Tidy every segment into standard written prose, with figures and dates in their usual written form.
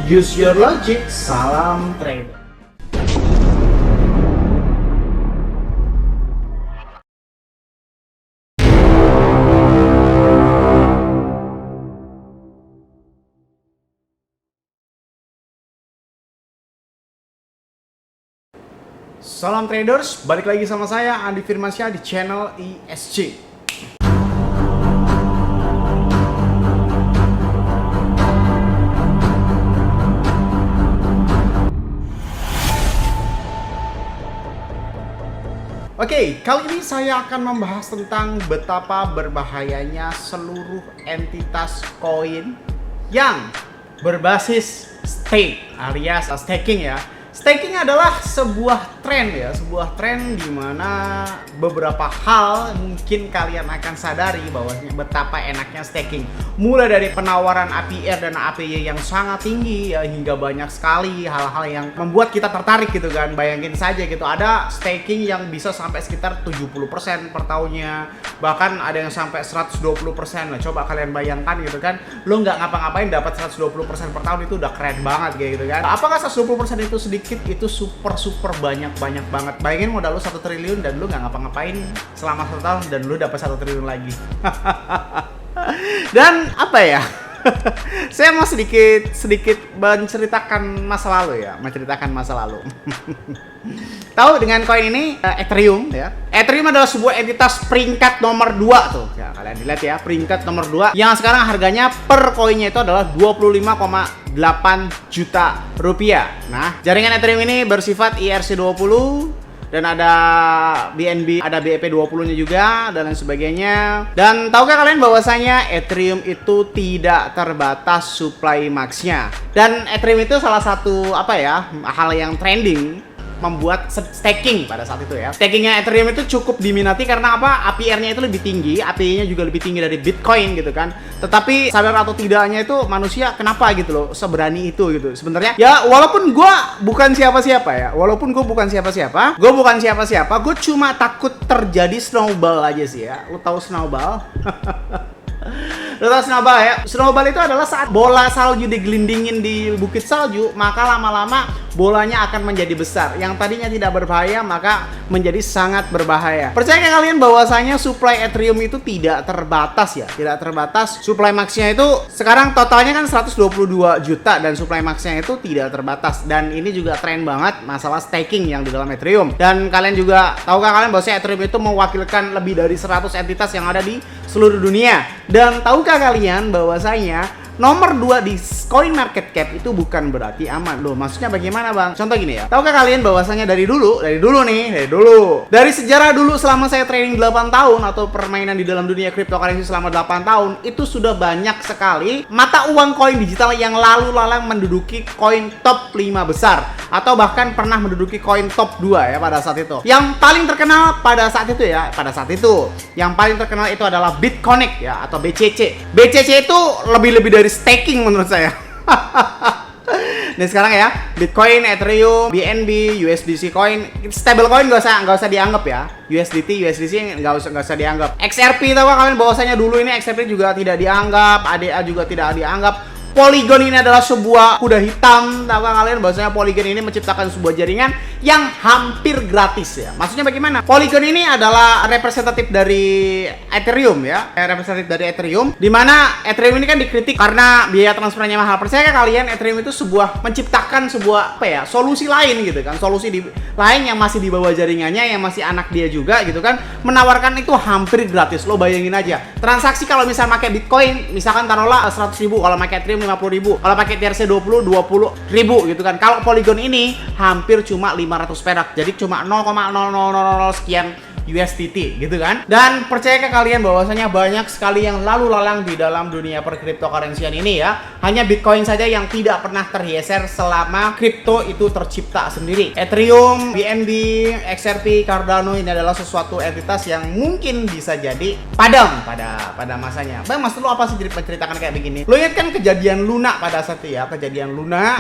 Use your logic. Salam trader. Salam traders, balik lagi sama saya Andi Firmansyah di channel ESG. Oke, kali ini saya akan membahas tentang betapa berbahayanya seluruh entitas koin yang berbasis stake alias staking ya. Staking adalah sebuah tren ya, sebuah tren di mana beberapa hal mungkin kalian akan sadari bahwa betapa enaknya staking. Mulai dari penawaran APR dan APY yang sangat tinggi ya, hingga banyak sekali hal-hal yang membuat kita tertarik gitu kan. Bayangin saja gitu, ada staking yang bisa sampai sekitar 70% per tahunnya, bahkan ada yang sampai 120%. Nah, coba kalian bayangkan gitu kan, lo nggak ngapa-ngapain dapat 120% per tahun, itu udah keren banget kayak gitu kan. Apakah 120% itu sedikit? Itu super banyak banget. Bayangin modal lu 1 triliun dan lu nggak ngapa-ngapain selama 1 tahun dan lu dapat 1 triliun lagi. Dan apa ya? Saya mau sedikit menceritakan masa lalu ya, Tahu dengan koin ini Ethereum ya. Ethereum adalah sebuah entitas peringkat nomor 2 tuh. Ya, kalian lihat ya, peringkat nomor 2 yang sekarang harganya per koinnya itu adalah 25,8 juta rupiah. Nah, jaringan Ethereum ini bersifat ERC20 dan ada BNB, ada BEP20-nya juga dan lain sebagainya. Dan tahukah kalian bahwasanya Ethereum itu tidak terbatas supply max-nya. Dan Ethereum itu salah satu hal yang trending membuat staking pada saat itu ya. Stakingnya Ethereum itu cukup diminati karena apa? APR-nya itu lebih tinggi, APY-nya juga lebih tinggi dari Bitcoin gitu kan. Tetapi sadar atau tidaknya itu manusia kenapa gitu loh seberani itu gitu. Sebenarnya ya walaupun gue bukan siapa-siapa, gue cuma takut terjadi snowball aja sih ya. Lo tahu snowball? Lo tau snowball ya? Snowball itu adalah saat bola salju digelindingin di bukit salju, maka lama-lama bolanya akan menjadi besar. Yang tadinya tidak berbahaya, maka menjadi sangat berbahaya. Percaya kalian bahwasanya supply Ethereum itu tidak terbatas ya? Tidak terbatas. Supply max-nya itu sekarang totalnya kan 122 juta dan supply max-nya itu tidak terbatas. Dan ini juga tren banget masalah staking yang di dalam Ethereum. Dan kalian juga tahukah kalian bahwasanya Ethereum itu mewakilkan lebih dari 100 entitas yang ada di seluruh dunia. Dan tahukah kalian bahwasanya nomor 2 di coin market cap itu bukan berarti aman. Loh, maksudnya bagaimana bang? Contoh gini ya, tahukah kalian bahwasanya dari dulu dari sejarah dulu selama saya training 8 tahun atau permainan di dalam dunia cryptocurrency selama 8 tahun, itu sudah banyak sekali mata uang koin digital yang lalu lalang menduduki koin top 5 besar atau bahkan pernah menduduki koin top 2 ya pada saat itu. Yang paling terkenal pada saat itu yang paling terkenal itu adalah BitConnect ya, atau BCC. BCC itu lebih dari staking menurut saya. Nah sekarang ya, Bitcoin, Ethereum, BNB, USDC coin, stable coin nggak usah dianggap ya. USDC nggak usah dianggap. XRP tahu kalian bahwasanya dulu ini XRP juga tidak dianggap, ADA juga tidak dianggap. Polygon ini adalah sebuah kuda hitam. Tahu kalian bahwasanya Polygon ini menciptakan sebuah jaringan yang hampir gratis ya. Maksudnya bagaimana? Polygon ini adalah representatif dari Ethereum ya, di mana Ethereum ini kan dikritik karena biaya transfernya mahal. Percaya kalian Ethereum itu menciptakan sebuah solusi lain gitu kan, lain yang masih di bawah jaringannya, yang masih anak dia juga gitu kan, menawarkan itu hampir gratis. Lo bayangin aja, transaksi kalau misalnya pakai Bitcoin misalkan taruhlah 100.000, kalau pakai Ethereum 50.000, kalau pakai TRC20 20.000 gitu kan. Kalau Polygon ini hampir cuma 500 perak, jadi cuma 0,0000 sekian USDT gitu kan. Dan percayakah kalian bahwasanya banyak sekali yang lalu lalang di dalam dunia perkriptokarensian ini ya. Hanya Bitcoin saja yang tidak pernah tergeser selama kripto itu tercipta sendiri. Ethereum, BNB, XRP, Cardano ini adalah sesuatu entitas yang mungkin bisa jadi padam pada masanya. Bang, maksud lu apa sih menceritakan kayak begini? Lu ingat kan kejadian Luna pada saat itu ya, kejadian Luna.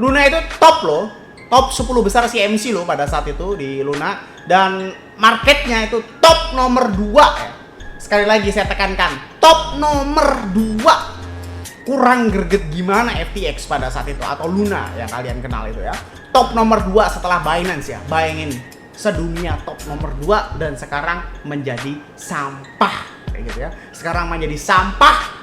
Luna itu top loh. Top 10 besar CMC loh pada saat itu di Luna, dan marketnya itu top nomor 2 ya. Sekali lagi saya tekankan, top nomor 2 kurang greget gimana FTX pada saat itu, atau Luna yang kalian kenal itu ya. Top nomor 2 setelah Binance ya. Bayangin, sedunia top nomor 2 dan sekarang menjadi sampah kayak gitu ya. Sekarang menjadi sampah.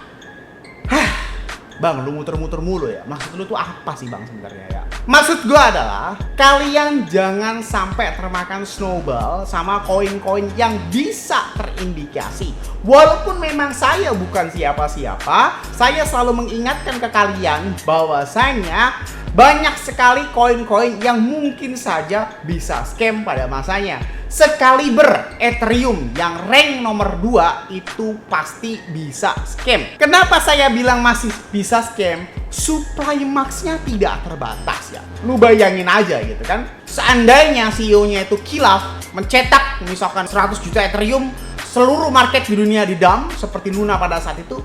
Bang, lu muter-muter mulu ya. Maksud lu tuh apa sih bang sebenarnya ya? Maksud gua adalah kalian jangan sampai termakan snowball sama koin-koin yang bisa terindikasi. Walaupun memang saya bukan siapa-siapa, saya selalu mengingatkan ke kalian bahwasanya banyak sekali koin-koin yang mungkin saja bisa scam pada masanya. Sekaliber Ethereum yang rank nomor 2 itu pasti bisa scam. Kenapa saya bilang masih bisa scam? Supply max-nya tidak terbatas ya. Lu bayangin aja gitu kan. Seandainya CEO-nya itu kilaf mencetak misalkan 100 juta Ethereum, seluruh market di dunia di-dump seperti Luna pada saat itu,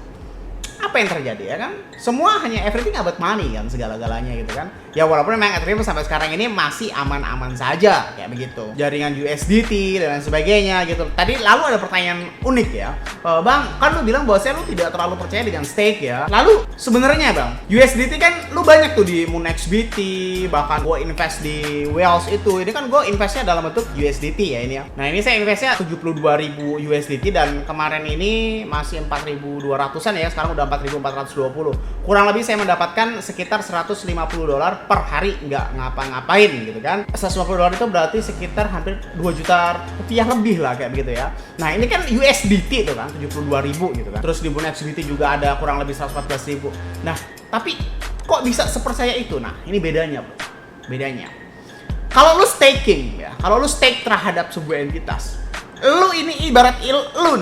apa yang terjadi ya kan? Semua hanya everything about money kan, segala-galanya gitu kan. Ya walaupun memang Ethereum sampai sekarang ini masih aman-aman saja kayak begitu. Jaringan USDT dan lain sebagainya gitu. Tadi lalu ada pertanyaan unik ya. Bang, kan lu bilang bahwa lu tidak terlalu percaya dengan stake ya. Lalu sebenarnya bang, USDT kan lu banyak tuh di MoonXBT, bahkan gue invest di Whales itu. Ini kan gue investnya dalam bentuk USDT ya ini ya. Nah ini saya investnya 72.000 USDT dan kemarin ini masih 4.200-an ya. Sekarang udah 4.420. Kurang lebih saya mendapatkan sekitar $150 per hari nggak ngapa-ngapain gitu kan. $150 itu berarti sekitar hampir 2 juta rupiah lebih lah kayak begitu ya. Nah ini kan USDT itu kan 72.000 gitu kan. Terus di MoonXBT juga ada kurang lebih 114.000. Nah tapi kok bisa sepercaya itu? Nah ini bedanya bro. Bedanya kalau lu staking ya, kalau lu stake terhadap sebuah entitas, lu ini ibarat lu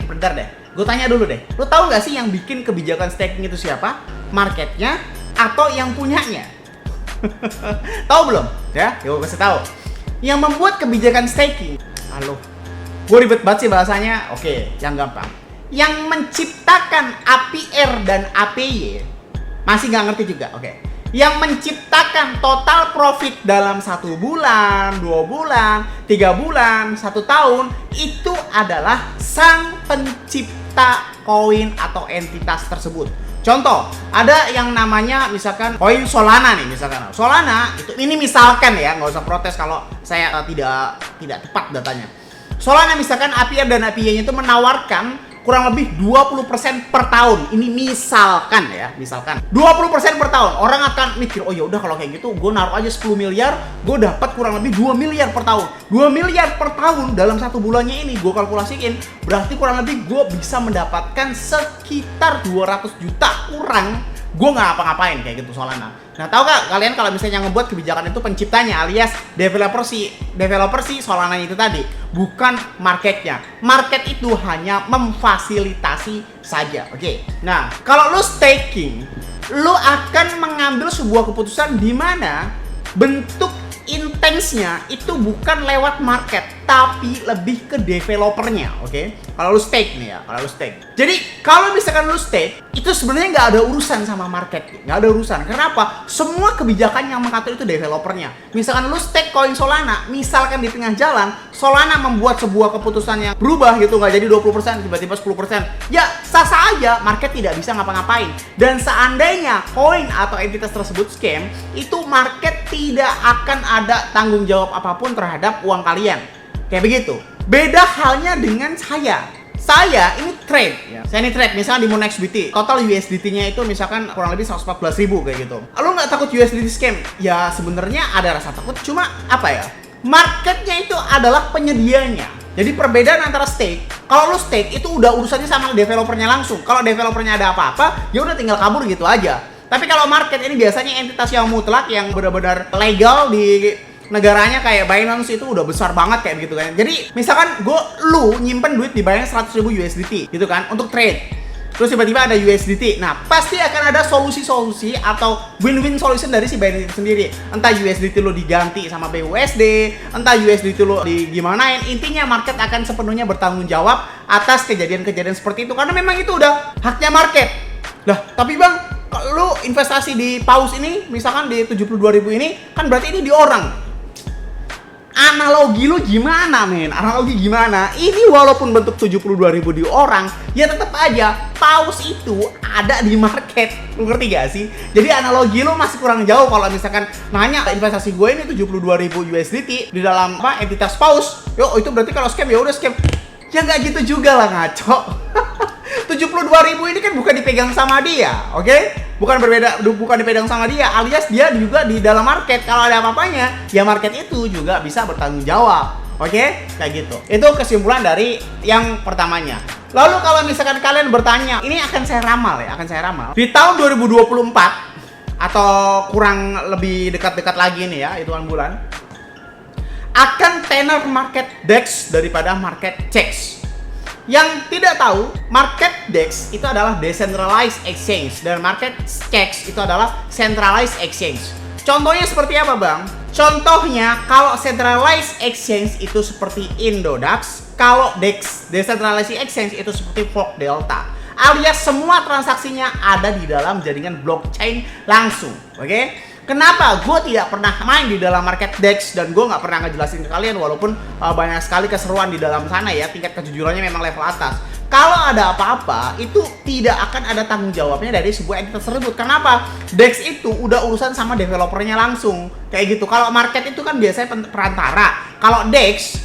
bentar deh, gue tanya dulu deh, lu tahu nggak sih yang bikin kebijakan staking itu siapa? Marketnya atau yang punyanya? Tahu belum? Ya, gue kasih tahu. Yang membuat kebijakan staking, halo, gue ribet banget sih bahasanya. Oke, yang gampang. Yang menciptakan APR dan APY masih nggak ngerti juga. Oke. Yang menciptakan total profit dalam 1 bulan, 2 bulan, 3 bulan, 1 tahun itu adalah sang pencipta koin atau entitas tersebut. Contoh, ada yang namanya misalkan koin Solana nih, misalkan Solana itu, ini misalkan ya, nggak usah protes kalau saya tidak tepat datanya. Solana misalkan APR dan APY-nya itu menawarkan kurang lebih 20% per tahun. Ini misalkan ya, misalkan 20% per tahun. Orang akan mikir, oh ya udah kalau kayak gitu gue naruh aja 10 miliar, gue dapat kurang lebih 2 miliar per tahun. 2 miliar per tahun dalam 1 bulannya ini gue kalkulasiin, berarti kurang lebih gue bisa mendapatkan sekitar 200 juta kurang. Gue nggak apa-ngapain kayak gitu Solana. Nah tahu gak kalian kalau misalnya ngebuat kebijakan itu penciptanya alias developer si Solana itu tadi, bukan marketnya. Market itu hanya memfasilitasi saja. Oke. Nah kalau lu staking, lu akan mengambil sebuah keputusan di mana bentuk intensnya itu bukan lewat market, tapi lebih ke developernya. Oke. Kalau lu stake nih ya, kalau lu stake. Jadi kalau misalkan lu stake, itu sebenarnya nggak ada urusan sama market, nggak ada urusan. Kenapa? Semua kebijakan yang mengatur itu developernya. Misalkan lu stake koin Solana, misalkan di tengah jalan Solana membuat sebuah keputusan yang berubah gitu, nggak jadi 20%, tiba-tiba 10%, ya sah-sah aja, market tidak bisa ngapa-ngapain. Dan seandainya koin atau entitas tersebut scam, itu market tidak akan ada tanggung jawab apapun terhadap uang kalian. Kayak begitu. Beda halnya dengan saya. Saya ini trade ya. Saya ini trade misalnya di MoonXBT. Total USDT-nya itu misalkan kurang lebih 114.000 kayak gitu. Lo nggak takut USDT scam? Ya sebenarnya ada rasa takut, cuma apa ya? Marketnya itu adalah penyedianya. Jadi perbedaan antara stake, kalau lo stake itu udah urusannya sama developernya langsung. Kalau developernya ada apa-apa, ya udah tinggal kabur gitu aja. Tapi kalau market ini biasanya entitas yang mutlak, yang benar-benar legal di negaranya, kayak Binance itu udah besar banget kayak begitu kan. Jadi misalkan lu nyimpen duit di Binance 100.000 USDT gitu kan untuk trade. Terus tiba-tiba ada USDT. Nah, pasti akan ada solusi-solusi atau win-win solution dari si Binance itu sendiri. Entah USDT lo diganti sama BUSD, entah USDT lo digimanain. Intinya market akan sepenuhnya bertanggung jawab atas kejadian-kejadian seperti itu, karena memang itu udah haknya market. Lah, tapi Bang, kalau lu investasi di paus ini, misalkan di 72.000 ini, kan berarti ini di orang. Analogi lu gimana, men? Analogi gimana? Ini walaupun bentuk 72.000 di orang, ya tetap aja paus itu ada di market. Lu ngerti gak sih? Jadi analogi lu masih kurang jauh kalau misalkan nanya investasi gue ini 72.000 USDT di dalam entitas paus. Yo, itu berarti kalau scam ya udah scam. Ya nggak gitu juga lah, ngaco. 72.000 ini kan bukan dipegang sama dia, oke? Bukan dipegang sama dia, alias dia juga di dalam market. Kalau ada apa-apanya, ya market itu juga bisa bertanggung jawab, oke? Kayak gitu. Itu kesimpulan dari yang pertamanya. Lalu kalau misalkan kalian bertanya, ini akan saya ramal ya, di tahun 2024 atau kurang lebih dekat-dekat lagi nih ya, hitungan bulan, akan tenar market DEX daripada market CEX. Yang tidak tahu, market DEX itu adalah decentralized exchange dan market CEX itu adalah centralized exchange. Contohnya seperti apa, Bang? Contohnya kalau centralized exchange itu seperti Indodax, kalau DEX decentralized exchange itu seperti Fork Delta. Alias semua transaksinya ada di dalam jaringan blockchain langsung, oke? Kenapa gue tidak pernah main di dalam market DEX dan gue nggak pernah ngejelasin ke kalian walaupun banyak sekali keseruan di dalam sana ya, tingkat kejujurannya memang level atas. Kalau ada apa-apa itu tidak akan ada tanggung jawabnya dari sebuah entitas tersebut. Kenapa? DEX itu udah urusan sama developernya langsung kayak gitu. Kalau market itu kan biasanya perantara. Kalau DEX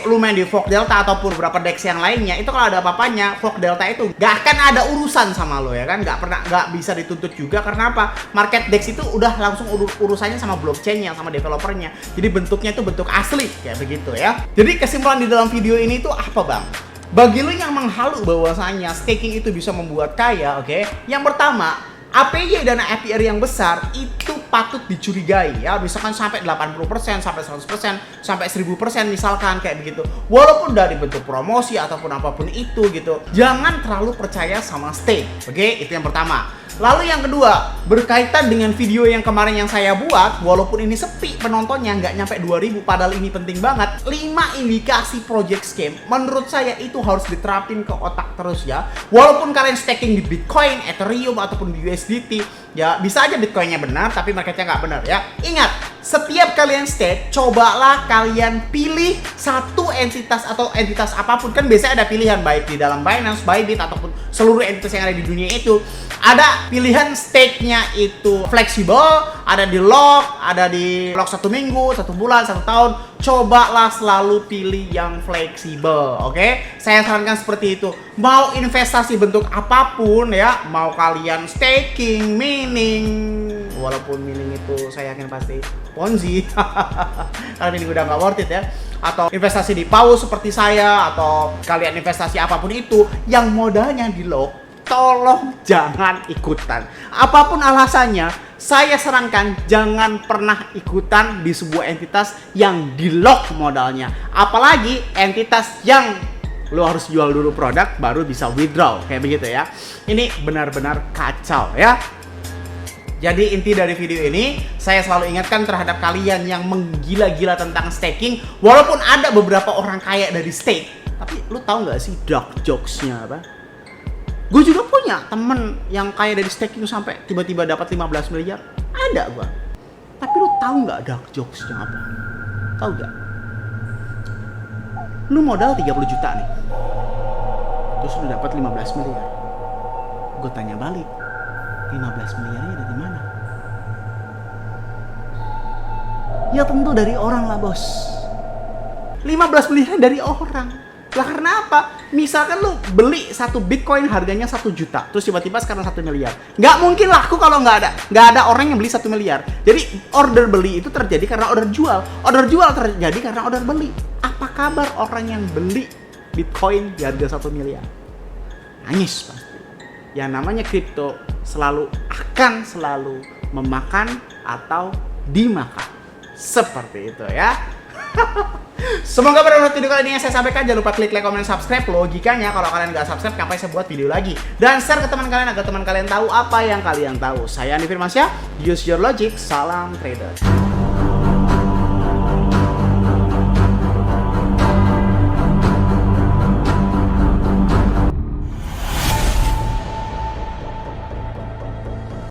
lu main di Fork Delta ataupun beberapa DEX yang lainnya, itu kalau ada apa-apanya Fork Delta itu gak akan ada urusan sama lo ya kan, gak bisa dituntut juga. Karena apa? Market DEX itu udah langsung urusannya sama blockchainnya, sama developernya. Jadi bentuknya itu bentuk asli kayak begitu ya. Jadi kesimpulan di dalam video ini tuh apa, Bang? Bagi lo yang menghalu bahwasanya staking itu bisa membuat kaya, oke? Yang pertama, APY dan APR yang besar itu patut dicurigai ya, misalkan sampai 80%, sampai 100%, sampai 1000% misalkan kayak begitu. Walaupun dari bentuk promosi ataupun apapun itu gitu, jangan terlalu percaya sama stake, oke? Itu yang pertama. Lalu yang kedua, berkaitan dengan video yang kemarin yang saya buat, walaupun ini sepi penontonnya, nggak nyampe 2000, padahal ini penting banget. 5 indikasi project scam, menurut saya itu harus diterapin ke otak terus ya. Walaupun kalian staking di Bitcoin, Ethereum, ataupun di USDT, ya bisa aja Bitcoinnya benar, tapi marketnya nggak benar ya. Ingat, setiap kalian stake, cobalah kalian pilih satu entitas atau entitas apapun. Kan biasanya ada pilihan baik di dalam Binance, Bybit, ataupun seluruh entitas yang ada di dunia itu. Ada pilihan stake-nya itu fleksibel, ada di lock, ada di lock 1 minggu, 1 bulan, 1 tahun. Cobalah selalu pilih yang fleksibel, oke? Saya sarankan seperti itu. Mau investasi bentuk apapun ya, mau kalian staking, mining, walaupun mining itu saya yakin pasti Ponzi, karena mining udah nggak worth it ya. Atau investasi di paus seperti saya, atau kalian investasi apapun itu yang modalnya di lock, tolong jangan ikutan. Apapun alasannya, saya sarankan jangan pernah ikutan di sebuah entitas yang di lock modalnya. Apalagi entitas yang lo harus jual dulu produk baru bisa withdraw kayak begitu ya. Ini benar-benar kacau ya. Jadi inti dari video ini, saya selalu ingatkan terhadap kalian yang menggila-gila tentang staking. Walaupun ada beberapa orang kaya dari stake, tapi lu tahu nggak sih dark jokes-nya apa? Gue juga punya temen yang kaya dari staking sampai tiba-tiba dapat 15 miliar. Ada gue. Tapi lu tahu nggak dark jokes-nya apa? Tahu nggak? Lu modal 30 juta nih, terus lu dapat 15 miliar. Gue tanya balik, 15 miliarnya dari mana? Ya tentu dari orang lah, bos. 15 miliar dari orang. Lah karena apa? Misalkan lu beli satu Bitcoin harganya 1 juta, terus tiba-tiba sekarang 1 miliar. Nggak mungkin laku kalau nggak ada orang yang beli 1 miliar. Jadi order beli itu terjadi karena order jual. Order jual terjadi karena order beli. Apa kabar orang yang beli Bitcoin di harga 1 miliar? Nangis pasti. Yang namanya kripto akan selalu memakan atau dimakan. Seperti itu ya. Semoga bermanfaat video kali ini yang saya sampaikan. Jangan lupa klik like, comment, subscribe. Logikanya kalau kalian nggak subscribe, ngapain saya buat video lagi? Dan share ke teman kalian agar teman kalian tahu apa yang kalian tahu. Saya Andi Firmansyah, use your logic. Salam trader.